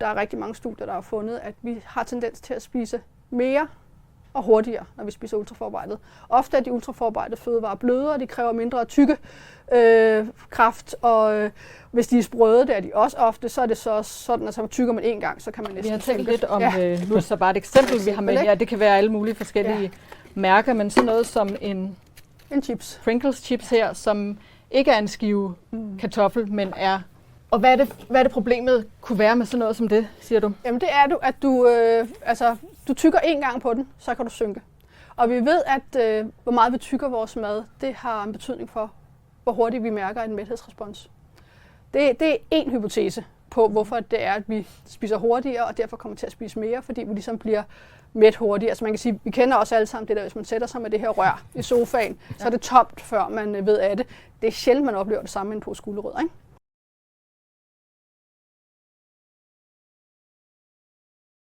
der er rigtig mange studier, der har fundet, at vi har tendens til at spise mere og hurtigere, når vi spiser ultraforarbejdet. Ofte er de ultraforarbejdede fødevarer blødere, de kræver mindre tykkekraft, og hvis de er sprøde, det er de også ofte, så er det så sådan, at så tykker man en gang, så kan man næsten... Vi har talt lidt om, nu er så bare et eksempel, vi har med her, det kan være alle mulige forskellige mærker, men sådan noget som en chips. Pringles chips her, som ikke er en skive kartoffel, men er... Og hvad er det problemet kunne være med sådan noget som det, siger du? Jamen det er at du tykker en gang på den, så kan du synke. Og vi ved, at hvor meget vi tykker vores mad, det har en betydning for, hvor hurtigt vi mærker en mæthedsrespons. Det er en hypotese på, hvorfor det er, at vi spiser hurtigere, og derfor kommer til at spise mere, fordi vi ligesom bliver mæt hurtigt. Altså man kan sige, vi kender også alle sammen det der, hvis man sætter sig med det her rør i sofaen, så er det tomt, før man ved af det. Det er sjældent, man oplever det samme med en pose gulerødder, ikke?